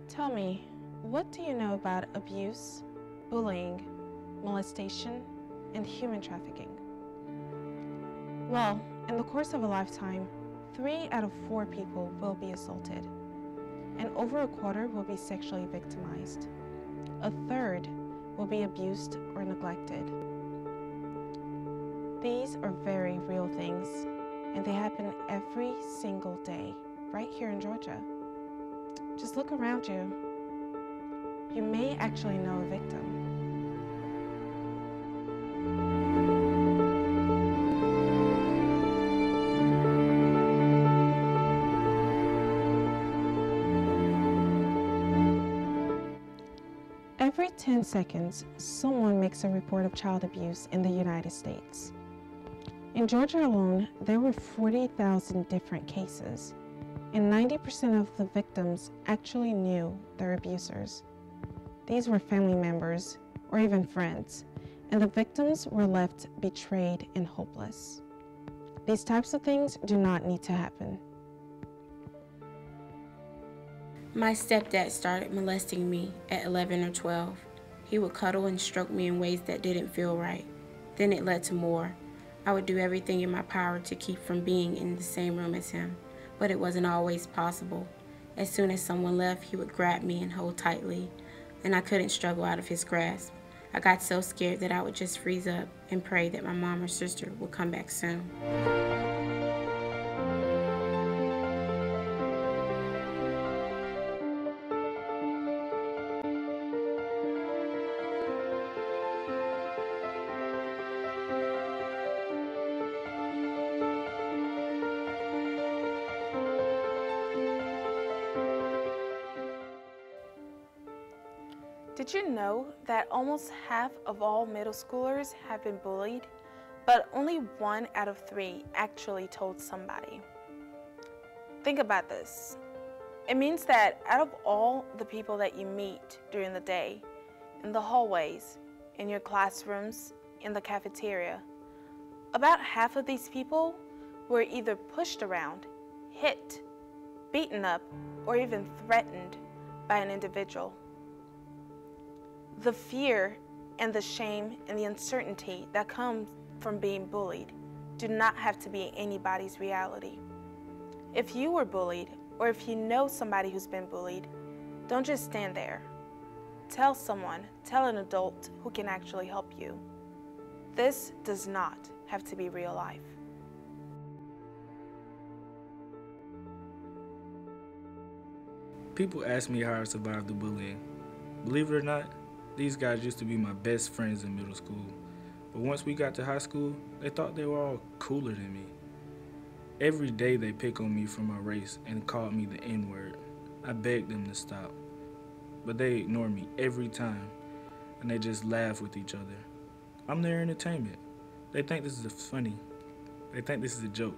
Tell me, what do you know about abuse, bullying, molestation, and human trafficking? Well, in the course of a lifetime, 3 out of 4 people will be assaulted, and over a quarter will be sexually victimized. A third will be abused or neglected. These are very real things, and they happen every single day, right here in Georgia. Just look around you. You may actually know a victim. Every 10 seconds, someone makes a report of child abuse in the United States. In Georgia alone, there were 40,000 different cases, and 90% of the victims actually knew their abusers. These were family members or even friends, and the victims were left betrayed and hopeless. These types of things do not need to happen. My stepdad started molesting me at 11 or 12. He would cuddle and stroke me in ways that didn't feel right. Then it led to more. I would do everything in my power to keep from being in the same room as him, but it wasn't always possible. As soon as someone left, he would grab me and hold tightly, and I couldn't struggle out of his grasp. I got so scared that I would just freeze up and pray that my mom or sister would come back soon. Did you know that almost half of all middle schoolers have been bullied, but only 1 out of 3 actually told somebody? Think about this. It means that out of all the people that you meet during the day, in the hallways, in your classrooms, in the cafeteria, about half of these people were either pushed around, hit, beaten up, or even threatened by an individual. The fear and the shame and the uncertainty that comes from being bullied do not have to be anybody's reality. If you were bullied, or if you know somebody who's been bullied, don't just stand there. Tell someone, tell an adult who can actually help you. This does not have to be real life. People ask me how I survived the bullying. Believe it or not, these guys used to be my best friends in middle school, but once we got to high school, they thought they were all cooler than me. Every day they pick on me for my race and called me the N-word. I begged them to stop, but they ignore me every time, and they just laugh with each other. I'm their entertainment. They think this is funny. They think this is a joke.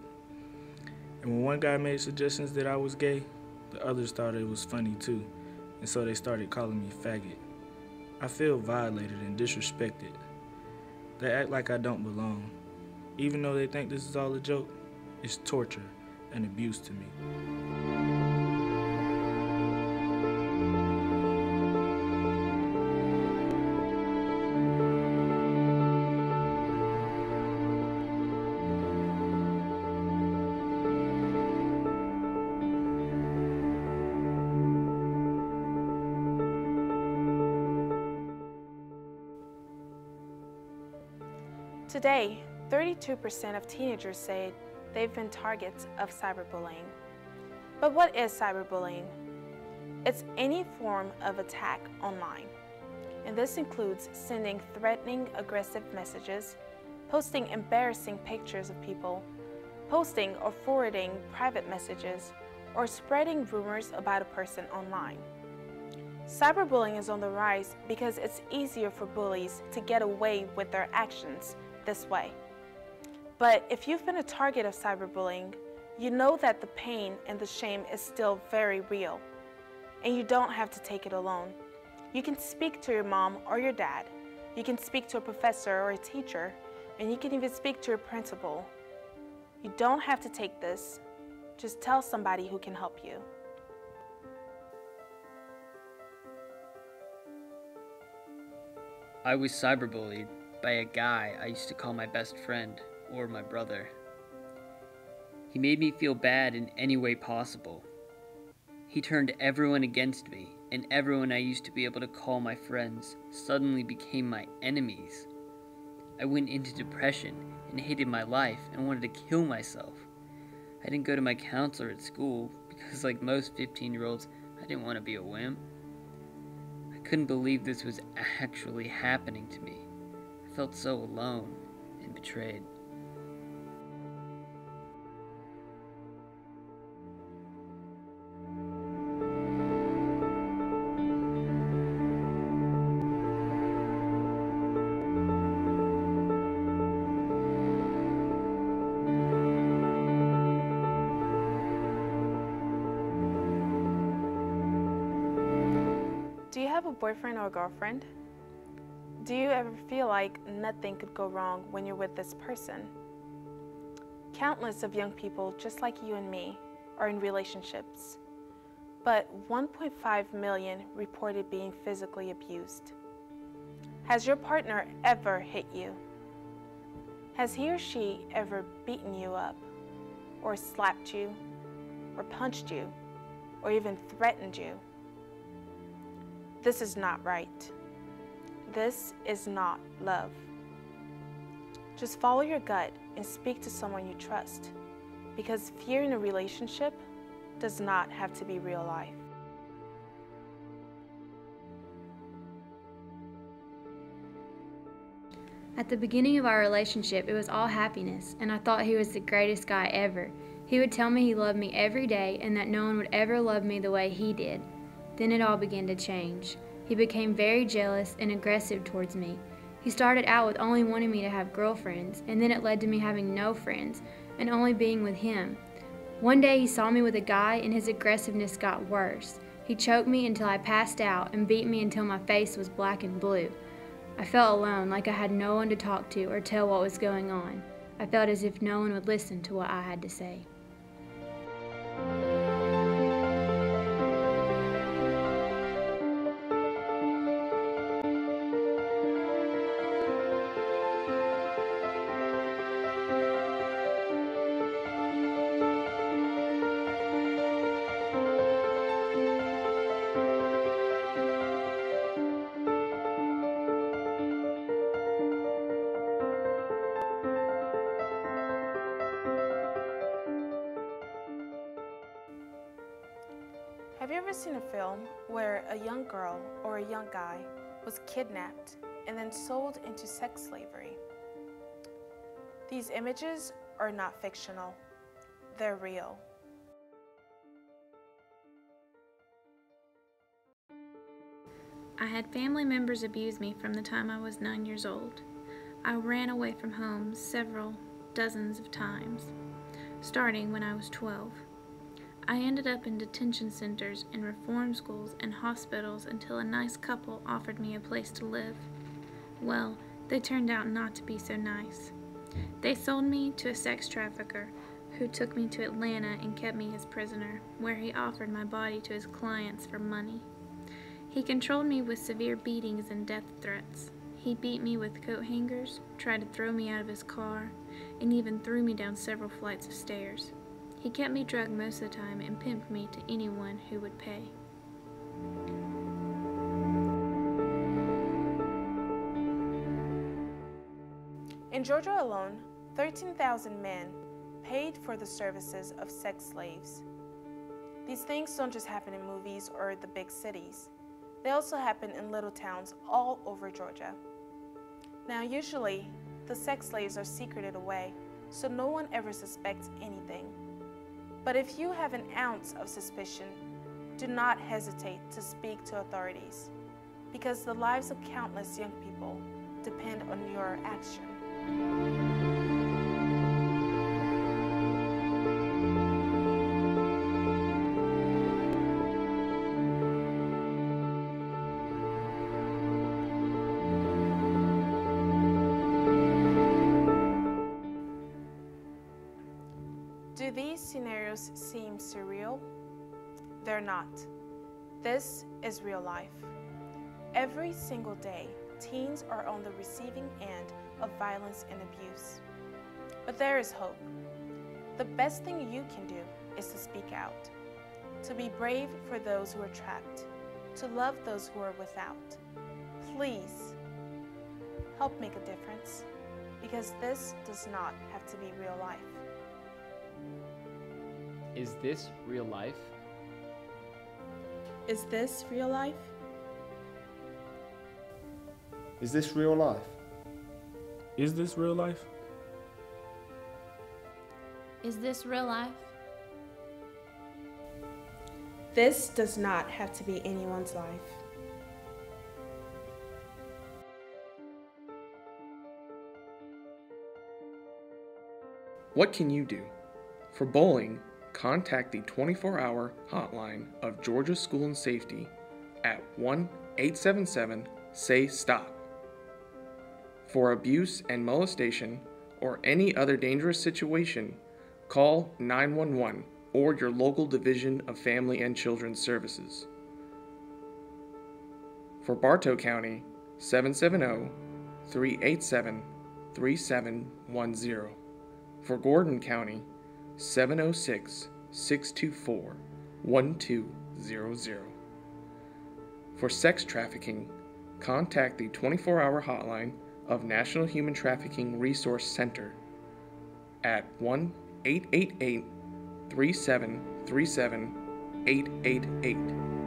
And when one guy made suggestions that I was gay, the others thought it was funny too, and so they started calling me faggot. I feel violated and disrespected. They act like I don't belong. Even though they think this is all a joke, it's torture and abuse to me. Today, 32% of teenagers say they've been targets of cyberbullying. But what is cyberbullying? It's any form of attack online, and this includes sending threatening, aggressive messages, posting embarrassing pictures of people, posting or forwarding private messages, or spreading rumors about a person online. Cyberbullying is on the rise because it's easier for bullies to get away with their actions this way. But if you've been a target of cyberbullying, you know that the pain and the shame is still very real, and you don't have to take it alone. You can speak to your mom or your dad. You can speak to a professor or a teacher, and you can even speak to your principal. You don't have to take this. Just tell somebody who can help you. I was cyberbullied by a guy I used to call my best friend or my brother. He made me feel bad in any way possible. He turned everyone against me, and everyone I used to be able to call my friends suddenly became my enemies. I went into depression and hated my life and wanted to kill myself. I didn't go to my counselor at school because, like most 15-year-olds, I didn't want to be a wimp. I couldn't believe this was actually happening to me. I felt so alone and betrayed. Do you have a boyfriend or girlfriend? Do you ever feel like nothing could go wrong when you're with this person? Countless of young people just like you and me are in relationships, but 1.5 million reported being physically abused. Has your partner ever hit you? Has he or she ever beaten you up, or slapped you, or punched you, or even threatened you? This is not right. This is not love. Just follow your gut and speak to someone you trust, because fear in a relationship does not have to be real life. At the beginning of our relationship, it was all happiness, and I thought he was the greatest guy ever. He would tell me he loved me every day and that no one would ever love me the way he did. Then it all began to change. He became very jealous and aggressive towards me. He started out with only wanting me to have girlfriends, and then it led to me having no friends and only being with him. One day he saw me with a guy and his aggressiveness got worse. He choked me until I passed out and beat me until my face was black and blue. I felt alone, like I had no one to talk to or tell what was going on. I felt as if no one would listen to what I had to say. Have you ever seen a film where a young girl or a young guy was kidnapped and then sold into sex slavery? These images are not fictional, they're real. I had family members abuse me from the time I was 9 years old. I ran away from home several dozens of times, starting when I was 12. I ended up in detention centers and reform schools and hospitals until a nice couple offered me a place to live. Well, they turned out not to be so nice. They sold me to a sex trafficker who took me to Atlanta and kept me his prisoner, where he offered my body to his clients for money. He controlled me with severe beatings and death threats. He beat me with coat hangers, tried to throw me out of his car, and even threw me down several flights of stairs. He kept me drugged most of the time and pimped me to anyone who would pay. In Georgia alone, 13,000 men paid for the services of sex slaves. These things don't just happen in movies or the big cities. They also happen in little towns all over Georgia. Now, usually, the sex slaves are secreted away, so no one ever suspects anything. But if you have an ounce of suspicion, do not hesitate to speak to authorities, because the lives of countless young people depend on your action. Do these scenarios seem surreal? They're not. This is real life. Every single day, teens are on the receiving end of violence and abuse. But there is hope. The best thing you can do is to speak out, to be brave for those who are trapped, to love those who are without. Please, help make a difference, because this does not have to be real life. Is this real life? Is this real life? Is this real life? Is this real life? Is this real life? This does not have to be anyone's life. What can you do? For bowling, contact the 24-hour hotline of Georgia School and Safety at 1-877-SAY-STOP. For abuse and molestation or any other dangerous situation, call 911 or your local Division of Family and Children's Services. For Bartow County, 770-387-3710. For Gordon County, 706-624-1200. For sex trafficking, contact the 24-hour hotline of National Human Trafficking Resource Center at 1-888-373-7888.